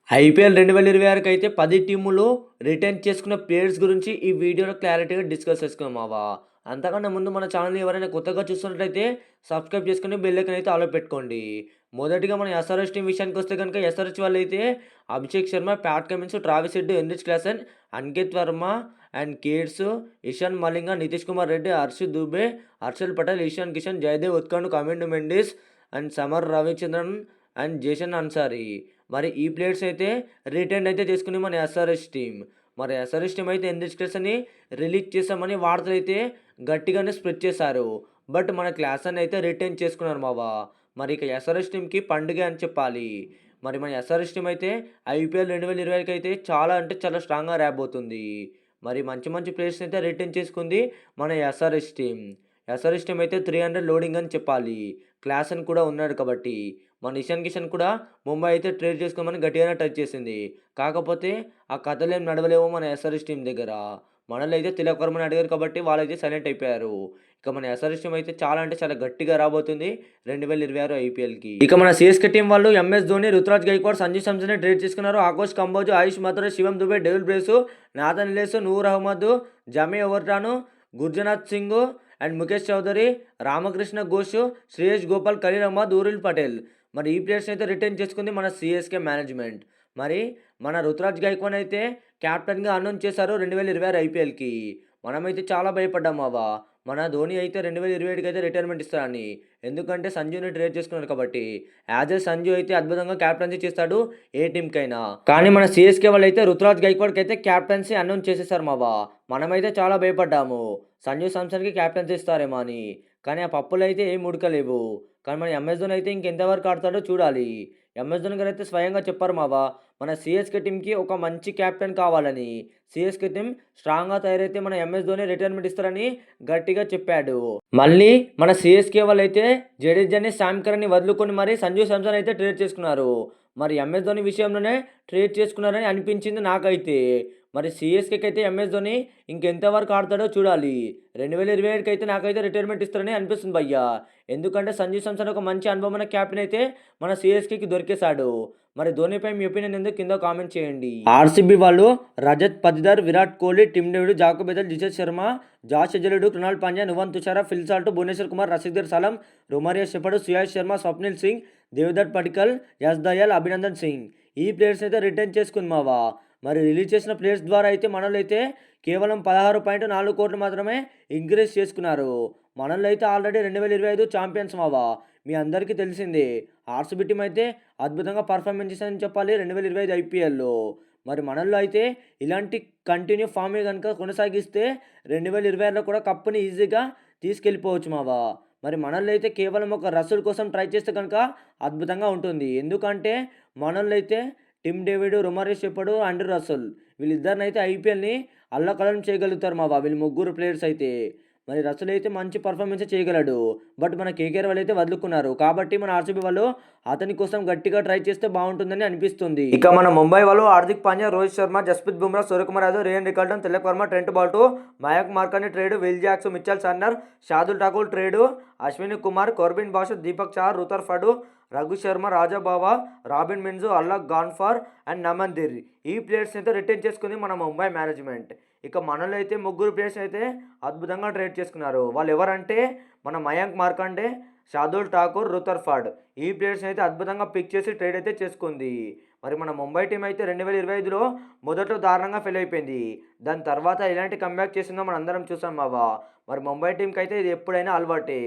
IPL 2026 అయితే 10 టీములు retain చేసుకున్న ప్లేయర్స్ గురించి ఈ వీడియోలో క్లారిటీగా డిస్కస్ చేసుకుందాం మావా. అంతకన్నా ముందు మన ఛానల్‌ని ఎవరైనా కొత్తగా చూస్తున్నట్లయితే సబ్స్క్రైబ్ చేసుకొని బెల్ ఐకాన్ అయితే ఆల్‌లో పెట్టుకోండి. మొదటిగా మన ఎస్ఆర్‌హెచ్ టీమ్ విషయానికొస్తే గనుక ఎస్ఆర్‌హెచ్ వాళ్ళైతే Abhishek Sharma, Pat Cummins, Travis Head, Heinrich Klaasen, Ankit Verma and కేట్స్, Ishan Malinga, Nitish Kumar Reddy, Harshit Dubey, Harshal Patel, Ishan Kishan, Jaydev Unadkat, Kamindu Mendis and Samar Ravichandran and Jason Ansari. మరి ఈ ప్లేయర్స్ అయితే రిటైన్ అయితే చేసుకుని మన ఎస్ఆర్హెచ్ టీమ్. మరి ఎస్ఆర్హెచ్ టీమ్ అయితే హెన్రిచ్ క్లాసెన్ని రిలీజ్ చేసామని వార్తలు అయితే గట్టిగానే స్ప్రెడ్ చేశారు. బట్ మన క్లాసెన్ అయితే రిటైన్ చేసుకున్నారు మావా. మరి ఇక ఎస్ఆర్హెచ్ టీమ్‌కి పండుగే అని చెప్పాలి. మరి మన ఎస్ఆర్హెచ్ టీమ్ అయితే ఐపీఎల్ 2025కి అయితే చాలా అంటే చాలా స్ట్రాంగ్‌గా రాబోతుంది. మరి మంచి మంచి ప్లేయర్స్‌ని అయితే రిటైన్ చేసుకుంది మన ఎస్ఆర్హెచ్ టీమ్. ఎస్ఆర్హెచ్ టీమ్ అయితే 300 లోడింగ్ అని చెప్పాలి. క్లాసెన్ కూడా ఉన్నాడు కాబట్టి. మన ఇషాన్ కిషన్ కూడా ముంబై అయితే ట్రేడ్ చేసుకోమని గట్టిగానే టచ్ చేసింది. కాకపోతే ఆ కథలేం నడవలేవు మన ఎస్ఆర్హెచ్ టీమ్ దగ్గర. మనోళ్ళు అయితే తిలక్ వర్మని అడిగారు కాబట్టి వాళ్ళైతే సైలెంట్ అయిపోయారు. ఇక మన ఎస్ఆర్హెచ్ టీమ్ అయితే చాలా అంటే చాలా గట్టిగా రాబోతుంది 2026 ఐపీఎల్‌కి. ఇక మన సీఎస్‌కే టీమ్ వాళ్ళు ఎంఎస్ ధోని, రుతురాజ్ గైక్వాడ్, సంజు శాంసన్‌ని ట్రేడ్ చేసుకున్నారు. Akash Kamboj, Ayush Mhatre, Shivam Dubey, David Brevis, Nathan Ellis, Noor Ahmad, Jamie Overton, Gurjapneet Singh and Mukesh Choudhary, Ramakrishna Ghosh, Shreyas Gopal, Khaleel Ahmed, Urvil Patel. మరి ఈ ప్లేయర్స్‌ని అయితే రిటైన్ చేసుకుంది మన సీఎస్‌కే మేనేజ్మెంట్. మరి మన రుతురాజ్ గైక్వాడ్ అయితే కెప్టెన్‌గా అనౌన్స్ చేశారు 2026 ఐపీఎల్‌కి. మనమైతే చాలా భయపడ్డాం అవ్వా. మన ధోని అయితే 2027కి అయితే రిటైర్మెంట్ ఇస్తాడని. ఎందుకంటే సంజుని ట్రేడ్ చేసుకున్నాడు కాబట్టి. యాజ్ ఎ సంజు అయితే అద్భుతంగా కెప్టెన్సీ చేస్తాడు ఏ టీమ్‌కైనా. కానీ మన సీఎస్‌కే వాళ్ళైతే రుతురాజ్ గైక్వాడ్‌కి అయితే కెప్టెన్సీ అనౌన్స్ చేసేసారు మావా. మనమైతే చాలా భయపడ్డాము. సంజు శాంసన్‌కి కెప్టెన్సీ ఇస్తారేమో అని. కానీ ఆ పప్పులైతే ఏం ఉడకలేవు. కానీ మన ఎంఎస్ ధోని అయితే ఇంకెంతవరకు ఆడతాడో చూడాలి. ఎంఎస్ ధోని గారైతే స్వయంగా చెప్పారు మావా. మన సీఎస్‌కే టీమ్‌కి ఒక మంచి కెప్టెన్ కావాలని. సీఎస్‌కే టీమ్ స్ట్రాంగ్‌గా తయారైతే మన ఎంఎస్ ధోని రిటైర్మెంట్ ఇస్తారని గట్టిగా చెప్పాడు. మళ్ళీ మన సీఎస్‌కే వాళ్ళైతే జడేజాని, శామ్ కరణ్‌ని వదులుకొని మరి సంజు శాంసన్ అయితే ట్రేడ్ చేసుకున్నారు. మరి ఎంఎస్ ధోని విషయంలోనే ట్రేడ్ చేసుకున్నారని అనిపించింది నాకైతే. మరి సీఎస్‌కేకి అయితే ఎంఎస్ ధోని ఇంకెంతవరకు ఆడతాడో చూడాలి. 2027కి అయితే నాకైతే రిటైర్మెంట్ ఇస్తారని అనిపిస్తుంది భయ్యా. ఎందుకంటే సంజు శాంసన్ ఒక మంచి అనుభవమైన కెప్టెన్ అయితే మన సీఎస్‌కేకి దొరికేసాడు. మరి ధోనిపై మీ ఒపీనియన్ ఏందో కింద కామెంట్ చేయండి. ఆర్సీబీ వాళ్ళు Rajat Patidar, Virat Kohli, Tim David, Jacob Bethell, Jitesh Sharma, Josh Hazlewood, Krunal Pandya, Nuwan Thushara, Phil Salt, Bhuvneshwar Kumar, Rasikh Salam, Romario Shepherd, Suyash Sharma, Swapnil Singh, Devdutt Padikkal, Yash Dayal, Abhinandan Singh ఈ ప్లేయర్స్ అయితే రిటైన్ చేసుకుంది మావా. మరి రిలీజ్ చేసిన ప్లేయర్స్ ద్వారా అయితే మనోళ్ళు అయితే కేవలం 16.4 కోట్లు మాత్రమే ఇంక్రీజ్ చేసుకున్నారు. మనోళ్ళు అయితే ఆల్రెడీ 2025 ఛాంపియన్స్ మావా. మీ అందరికీ తెలిసిందే. ఆర్సీబీ టీమ్ అయితే అద్భుతంగా పర్ఫార్మెన్స్ చేసిందని చెప్పాలి 2025 ఐపీఎల్‌లో. మరి మనోళ్ళు అయితే ఇలాంటి కంటిన్యూ ఫామే గనుక కొనసాగిస్తే 2026లో కూడా కప్‌ని ఈజీగా తీసుకెళ్ళిపోవచ్చు మావా. మరి మనోళ్ళు అయితే కేవలం ఒక రసూల్ కోసం ట్రై చేస్తే కనుక అద్భుతంగా ఉంటుంది. ఎందుకంటే మనోళ్ళు అయితే Tim David, Romario Shepherd, Andre Russell వీళ్ళిద్దరినైతే ఐపీఎల్‌ని అల్లకల్లోలం చేయగలుగుతారు మావా. వీళ్ళు ముగ్గురు ప్లేయర్స్ అయితే. మరి రసెల్ అయితే మంచి పర్ఫార్మెన్సే చేయగలడు. బట్ మన కేకేఆర్ వాళ్ళైతే వదులుకున్నారు. కాబట్టి మన ఆర్సీబీ వాళ్ళు అతని కోసం గట్టిగా ట్రై చేస్తే బాగుంటుందని అనిపిస్తుంది. ఇక మన ముంబై వాళ్ళు Hardik Pandya, Rohit Sharma, Jasprit Bumrah, Suryakumar Yadav, Ryan Rickelton, Tilak Varma, Trent Boult, Mayank మార్కర్ని trade, Will Jacks, Mitchell Santner, Shardul Thakur trade, Ashwani Kumar, Corbin Bosch, Deepak Chahar, Rutherford, Raghu Sharma, Raj Bawa, Robin Minz, Allah Ghazanfar and Naman Dhir ఈ ప్లేయర్స్ అయితే రిటైన్ చేసుకుంది మన ముంబై మేనేజ్మెంట్. ఇక మనలో అయితే ముగ్గురు ప్లేయర్స్ అయితే అద్భుతంగా ట్రేడ్ చేసుకున్నారు. వాళ్ళు ఎవరంటే మన మయాంక్ మార్కండే, షాదుల్ ఠాకూర్, రుతర్ఫర్డ్ ఈ ప్లేయర్స్ అయితే అద్భుతంగా పిక్ చేసి ట్రేడ్ అయితే చేసుకుంది. మరి మన ముంబై టీం అయితే 2025లో మొదట్లో దారుణంగా ఫెయిల్ అయిపోయింది. దాని తర్వాత ఎలాంటి కంబ్యాక్ చేసిందో మనం అందరం చూసాం బావా. మరి ముంబై టీంకి అయితే ఇది ఎప్పుడైనా అలవాటే.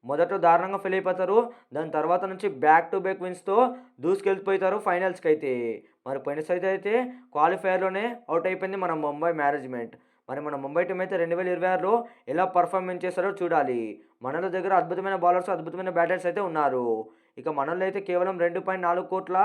మొదట దారుణంగా ఫెయిల్ అయిపోతారు. దాని తర్వాత నుంచి బ్యాక్ టు బ్యాక్ విన్స్‌తో దూసుకెళ్ళిపోతారు ఫైనల్స్‌కి అయితే. మరి పోయినసారి అయితే క్వాలిఫైయర్‌లోనే అవుట్ అయిపోయింది మన ముంబై మేనేజ్మెంట్. మరి మన ముంబై టీమ్ అయితే 2026లో ఎలా పర్ఫార్మెన్స్ చేస్తారో చూడాలి. మనోళ్ళ దగ్గర అద్భుతమైన బౌలర్స్, అద్భుతమైన బ్యాటర్స్ అయితే ఉన్నారు. ఇక మనోళ్ళు అయితే కేవలం 2.4 కోట్ల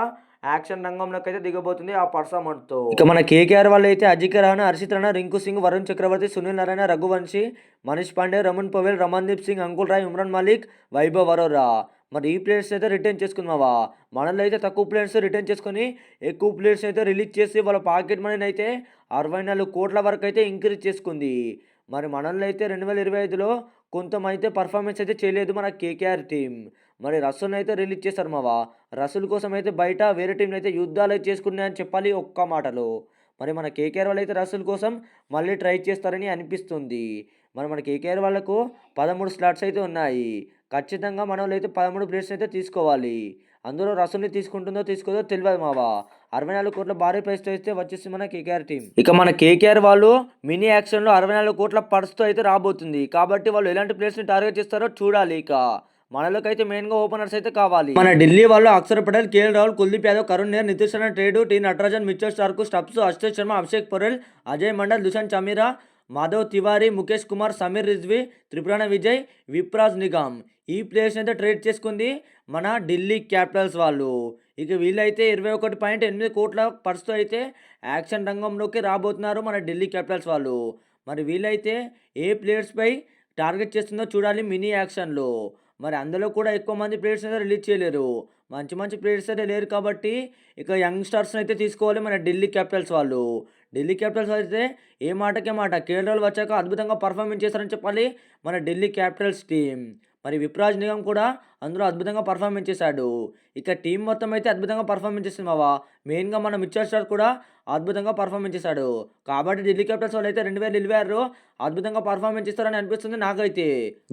యాక్షన్ రంగంలోకి అయితే దిగబోతుంది ఆ పర్స్ అమౌంట్‌తో. ఇక మన కేకేఆర్ వాళ్ళు అయితే అజింక్య రహానె, హర్షిత్ రాణా, రింకు సింగ్, వరుణ్ చక్రవర్తి, సునీల్ నారాయణ, రఘువంశీ, మనీష్ పాండే, రమణ్ పవేల్, రమన్‌దీప్ సింగ్, అంకుల్ రాయ్, ఉమ్రాన్ మలిక్, వైభవ్ అరోరా మరి ఈ ప్లేయర్స్ అయితే రిటైన్ చేసుకుందామా. మనలో అయితే తక్కువ ప్లేయర్స్ రిటైన్ చేసుకొని ఎక్కువ ప్లేయర్స్ అయితే రిలీజ్ చేసి వాళ్ళ పాకెట్ మనీని అయితే 64 కోట్ల వరకు అయితే ఇంక్రీజ్ చేసుకుంది. మరి మనలో అయితే 2025లో కొంతమైతే పర్ఫార్మెన్స్ అయితే చేయలేదు మన కేకేఆర్ టీం. మరి రసూల్‌ని అయితే రిలీజ్ చేశారు మావా. రసూల్ కోసం అయితే బయట వేరే టీమ్‌లయితే యుద్ధాలైతే చేసుకున్నాయని చెప్పాలి ఒక్క మాటలో. మరి మన కేకేఆర్ వాళ్ళైతే రసూల్ కోసం మళ్ళీ ట్రై చేస్తారని అనిపిస్తుంది. మరి మన కేకేఆర్ వాళ్ళకు 13 స్లాట్స్ అయితే ఉన్నాయి. ఖచ్చితంగా మనోళ్ళైతే 13 ప్లేయర్స్‌ని అయితే తీసుకోవాలి. అందులో రసూల్‌ని తీసుకుంటుందో తీసుకోదో తెలవదు మావా. 64 కోట్ల భారీ ప్రైస్‌తో అయితే వచ్చేసి మన కేకేఆర్ టీమ్. ఇక మన కేకేఆర్ వాళ్ళు మినీ యాక్షన్‌లో 64 కోట్ల పర్స్‌తో అయితే రాబోతుంది. కాబట్టి వాళ్ళు ఎలాంటి ప్లేయర్స్‌ని టార్గెట్ చేస్తారో చూడాలి ఇక. మనలోకైతే మెయిన్‌గా ఓపెనర్స్ అయితే కావాలి. మన ఢిల్లీ వాళ్ళు Axar Patel, KL Rahul, Kuldeep Yadav, Karun Nair, Nitish Rana, trade, T Natarajan, Mitchell Starc, Stubbs, Akshay Sharma, Abhishek Patel, Ajay Mandal, Dushmantha Chameera, Madhav Tiwari, Mukesh Kumar, Sameer Rizvi, Tripurana Vijay, Vipraj Nigam ఈ ప్లేయర్స్‌ని అయితే ట్రేడ్ చేసుకుంది మన ఢిల్లీ క్యాపిటల్స్ వాళ్ళు. ఇక వీళ్ళైతే 21.8 కోట్ల పర్స్‌తో అయితే యాక్షన్ రంగంలోకి రాబోతున్నారు మన ఢిల్లీ క్యాపిటల్స్ వాళ్ళు. మరి వీళ్ళైతే ఏ ప్లేయర్స్‌పై టార్గెట్ చేస్తుందో చూడాలి మినీ యాక్షన్‌లో. మరి అందులో కూడా ఎక్కువ మంది ప్లేయర్స్ అయితే రిలీజ్ చేయలేరు. మంచి మంచి ప్లేయర్స్ అయితే లేరు కాబట్టి ఇక యంగ్‌స్టర్స్‌ని అయితే తీసుకోవాలి మన ఢిల్లీ క్యాపిటల్స్ వాళ్ళు. ఢిల్లీ క్యాపిటల్స్ అయితే ఏ మాటకే మాట కేఎల్ రాహుల్ వచ్చాక అద్భుతంగా పర్ఫార్మెన్స్ చేశారని చెప్పాలి మన ఢిల్లీ క్యాపిటల్స్ టీమ్. మరి విప్రాజ్ నిగమ్ కూడా అందులో అద్భుతంగా పర్ఫార్మెన్స్ చేశాడు. ఇక టీం మొత్తం అయితే అద్భుతంగా పర్ఫార్మెన్స్ చేసింది మావా. మెయిన్‌గా మన మిచెల్ స్టార్క్ కూడా అద్భుతంగా పర్ఫార్మెన్స్ చేశాడు. కాబట్టి ఢిల్లీ క్యాపిటల్స్ వాళ్ళైతే 2026 అద్భుతంగా పర్ఫార్మెన్స్ చేస్తారని అనిపిస్తుంది నాకైతే.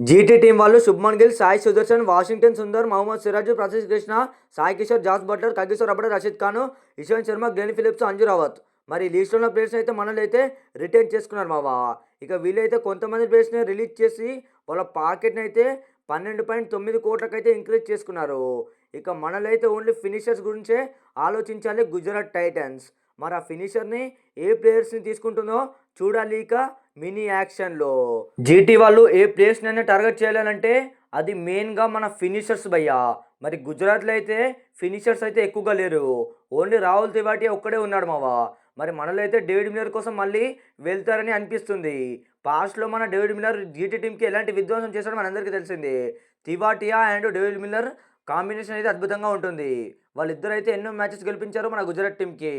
జీటీ టీం వాళ్ళు Shubman Gill, Sai Sudharsan, Washington Sundar, Mohammed Siraj, Prasidh Krishna, Sai Kishore, Jos Buttler, Kagiso Rabada, Rashid Khan, Ishant Sharma, Glenn Phillips, Anuj Rawat. మరి లిస్ట్లో ఉన్న ప్లేయర్స్ అయితే మనోళ్ళైతే రిటైన్ చేసుకున్నారు మావా. ఇక వీళ్ళైతే కొంతమంది ప్లేయర్స్‌ని రిలీజ్ చేసి వాళ్ళ పాకెట్‌ని అయితే 12.9 కోట్లకైతే ఇంక్రీజ్ చేసుకున్నారు. ఇక మనలైతే ఓన్లీ ఫినిషర్స్ గురించే ఆలోచించాలి గుజరాత్ టైటన్స్. మరి ఆ ఫినిషర్‌ని ఏ ప్లేయర్స్‌ని తీసుకుంటుందో చూడాలి ఇక మినీ యాక్షన్‌లో. జీటీ వాళ్ళు ఏ ప్లేయర్స్‌నైనా టార్గెట్ చేయాలంటే అది మెయిన్‌గా మన ఫినిషర్స్ భయ్యా. మరి గుజరాత్‌లో అయితే ఫినిషర్స్ అయితే ఎక్కువగా లేరు. ఓన్లీ రాహుల్ తివాటి ఒక్కడే ఉన్నాడు మావా. మరి మనలో అయితే డేవిడ్ మిల్లర్ కోసం మళ్ళీ వెళ్తారని అనిపిస్తుంది. పాస్ట్‌లో మన డేవిడ్ మిల్లర్ జీటీ టీమ్‌కి ఎలాంటి విధ్వంసం చేశాడో మనందరికీ తెలిసిందే. Tewatia and David Miller combination అయితే అద్భుతంగా ఉంటుంది. వాళ్ళిద్దరైతే ఎన్నో మ్యాచెస్ గెలిపించారు మన గుజరాత్ టీమ్‌కి.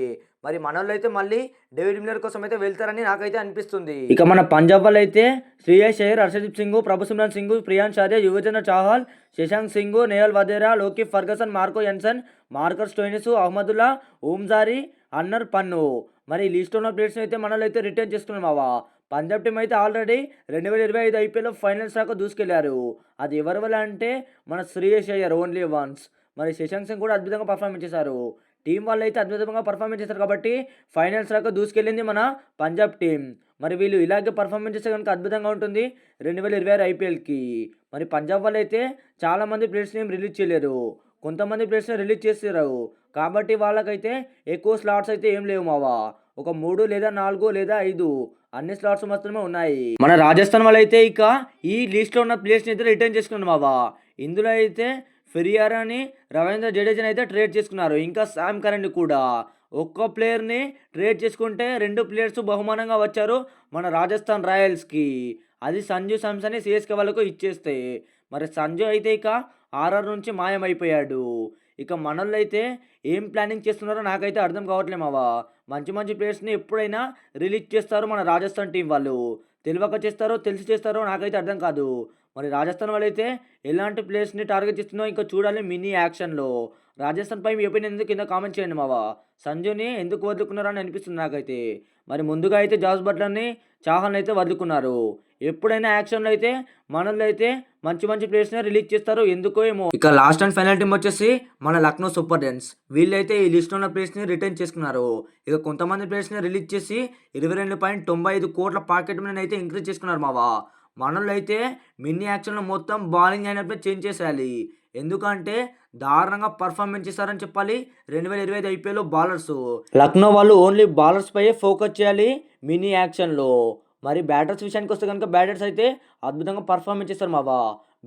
మరి మనోళ్ళైతే మళ్ళీ డేవిడ్ మిల్లర్ కోసం అయితే వెళ్తారని నాకైతే అనిపిస్తుంది. ఇక మన పంజాబ్ వాళ్ళైతే శ్రేయస్ అయ్యర్, హర్షదీప్ సింగ్, ప్రభు Simran Singh, Priyansh Arya, యువజేంద్ర Chahal, Shashank Singh, Nehal Wadhera, Lockie Ferguson, Marco Jansen, Marcus Stoinis, Azmatullah, ఓంజారి, అన్నర్ పన్ను. మరి ఈ లిస్ట్లో ఉన్న ప్లేయర్స్‌ని అయితే మనోళ్ళైతే రిటైన్ చేసుకున్నారు మావా. పంజాబ్ టీమ్ అయితే ఆల్రెడీ 2025 ఐపీఎల్‌లో ఫైనల్స్ దాకా దూసుకెళ్లారు. అది ఎవరి వల్ల అంటే మన శ్రేయస్ అయ్యర్ ఓన్లీ వన్స్. మరి శశాంక్ సింగ్ కూడా అద్భుతంగా పర్ఫార్మెన్స్ చేశారు. టీం వాళ్ళైతే అద్భుతంగా పర్ఫార్మెన్స్ చేశారు కాబట్టి ఫైనల్స్ దాకా దూసుకెళ్ళింది మన పంజాబ్ టీం. మరి వీళ్ళు ఇలాగే పర్ఫార్మెన్స్ చేస్తే కనుక అద్భుతంగా ఉంటుంది 2026 ఐపీఎల్‌కి. మరి పంజాబ్ వాళ్ళైతే చాలామంది ప్లేయర్స్‌ని ఏం రిలీజ్ చేయలేరు. కొంతమంది ప్లేయర్స్‌ని రిలీజ్ చేసారు. కాబట్టి వాళ్ళకైతే ఎక్కువ స్లాట్స్ అయితే ఏం లేవు మావా. ఒక 3 లేదా 4 లేదా 5 అన్ని స్లాట్స్ మాత్రమే ఉన్నాయి. మన రాజస్థాన్ వాళ్ళైతే ఇక ఈ లిస్ట్‌లో ఉన్న ప్లేయర్స్‌ని అయితే రిటైన్ చేసుకున్నారు మావా. ఇందులో అయితే ఫెరియారాని, రవీంద్ర జడేజాని అయితే ట్రేడ్ చేసుకున్నారు. ఇంకా శామ్ కరణ్‌ని కూడా. ఒక్క ప్లేయర్‌ని ట్రేడ్ చేసుకుంటే 2 ప్లేయర్స్ బహుమానంగా వచ్చారు మన రాజస్థాన్ రాయల్స్‌కి. అది సంజు శాంసన్ని సీఎస్‌కే వాళ్ళకు ఇచ్చేస్తే. మరి సంజు అయితే ఇక ఆర్ఆర్ నుంచి మాయమైపోయాడు. ఇక మనోళ్ళైతే ఏం ప్లానింగ్ చేస్తున్నారో నాకైతే అర్థం కావట్లే మావా. మంచి మంచి ప్లేయర్స్‌ని ఎప్పుడైనా రిలీజ్ చేస్తారు మన రాజస్థాన్ టీం వాళ్ళు. తెలవక చేస్తారో, తెలిసి చేస్తారో నాకైతే అర్థం కాదు. మరి రాజస్థాన్ వాళ్ళైతే ఎలాంటి ప్లేయర్స్‌ని టార్గెట్ చేస్తుందో ఇంకా చూడాలి మినీ యాక్షన్‌లో. రాజస్థాన్‌పై మీ ఒపీనియన్ ఏందో కింద కామెంట్ చేయండి మావా. సంజుని ఎందుకు వదులుకున్నారని అనిపిస్తుంది నాకైతే. మరి ముందుగా అయితే జాస్ బట్లర్‌ని, చాహల్‌ని అయితే వదులుకున్నారు. ఎప్పుడైనా యాక్షన్‌లో అయితే మనోళ్ళైతే మంచి మంచి ప్లేయర్స్‌నే రిలీజ్ చేస్తారు. ఎందుకో ఏమో. ఇక లాస్ట్ అండ్ ఫైనల్ టీమ్ వచ్చేసి మన లక్నో సూపర్ జెయింట్స్. వీళ్ళైతే ఈ లిస్ట్‌లో ఉన్న ప్లేయర్స్‌ని రిటైన్ చేసుకున్నారు. ఇక కొంతమంది ప్లేయర్స్‌ని రిలీజ్ చేసి 22.95 కోట్ల పాకెట్ మనీని అయితే ఇంక్రీజ్ చేసుకున్నారు మావా. మనోళ్ళైతే మినీ యాక్షన్‌లో మొత్తం బౌలింగ్ లైనప్‌ని చేంజ్ చేసేయాలి. ఎందుకంటే దారుణంగా పర్ఫార్మెన్స్ చేశారని చెప్పాలి 2025 ఐపీఎల్‌లో బౌలర్సు. లక్నో వాళ్ళు ఓన్లీ బౌలర్స్ పైయే ఫోకస్ చేయాలి మినీ యాక్షన్‌లో. మరి బ్యాటర్స్ విషయానికి వస్తే కనుక బ్యాటర్స్ అయితే అద్భుతంగా పర్ఫార్మెన్స్ చేస్తారు మావా.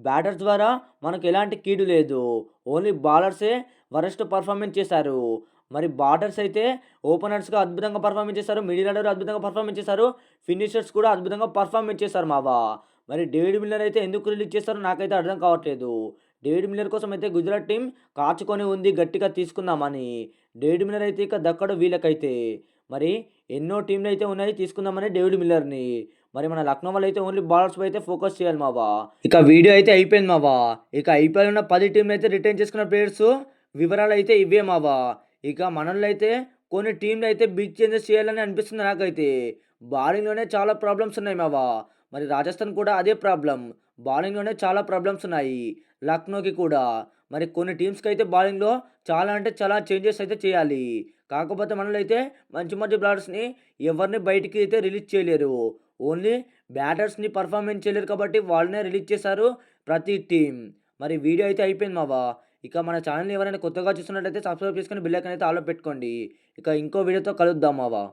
బ్యాటర్స్ ద్వారా మనకు ఎలాంటి కీడు లేదు. ఓన్లీ బౌలర్సే వరస్ట్ పర్ఫార్మెన్స్ చేశారు. మరి బాటర్స్ అయితే ఓపెనర్స్‌గా అద్భుతంగా పర్ఫార్మెన్స్ చేశారు. మిడిల్ ఆర్డర్ అద్భుతంగా పర్ఫార్మెన్స్ చేశారు. ఫినిషర్స్ కూడా అద్భుతంగా పర్ఫార్మెన్స్ చేశారు మావా. మరి డేవిడ్ మిల్లర్ అయితే ఎందుకు రిలీజ్ చేస్తారో నాకైతే అర్థం కావట్లేదు. డేవిడ్ మిల్లర్ కోసం అయితే గుజరాత్ టీం కాచుకొని ఉంది గట్టిగా తీసుకుందామని. డేవిడ్ మిల్లర్ అయితే ఇక దక్కడు వీళ్ళకైతే. మరి ఎన్నో టీంలు అయితే ఉన్నాయి తీసుకుందామని డేవిడ్ మిల్లర్‌ని. మరి మన లక్నో వాళ్ళు అయితే ఓన్లీ బౌలర్స్ అయితే ఫోకస్ చేయాలి మావా. ఇక వీడియో అయితే అయిపోయింది మావా. ఇక ఐపీఎల్ ఉన్న 10 టీంలు అయితే రిటైన్ చేసుకున్న ప్లేయర్స్ వివరాలు అయితే ఇవే మావా. ఇక మనోళ్ళు అయితే కొన్ని టీంలు అయితే బిగ్ చేంజెస్ చేయాలని అనిపిస్తుంది నాకైతే. బౌలింగ్‌లోనే చాలా ప్రాబ్లమ్స్ ఉన్నాయి మావా. మరి రాజస్థాన్ కూడా అదే ప్రాబ్లమ్. బౌలింగ్‌లోనే చాలా ప్రాబ్లమ్స్ ఉన్నాయి. లక్నోకి కూడా. మరి కొన్ని టీమ్స్‌కి అయితే బౌలింగ్‌లో చాలా అంటే చాలా చేంజెస్ అయితే చేయాలి. కాకపోతే మనోళ్ళైతే మంచి మంచి బౌలర్స్‌ని ఎవరిని బయటికి అయితే రిలీజ్ చేయలేరు. ఓన్లీ బ్యాటర్స్‌ని పర్ఫార్మెన్స్ చేయలేరు కాబట్టి వాళ్ళనే రిలీజ్ చేశారు ప్రతి టీమ్. మరి వీడియో అయితే అయిపోయింది మావా. ఇక మన ఛానెల్‌ని ఎవరైనా కొత్తగా చూస్తున్నట్లయితే సబ్స్క్రైబ్ చేసుకొని బెల్ ఐకాన్ అయితే ఆల్‌లో పెట్టుకోండి. ఇక ఇంకో వీడియోతో కలుద్దాం మావా.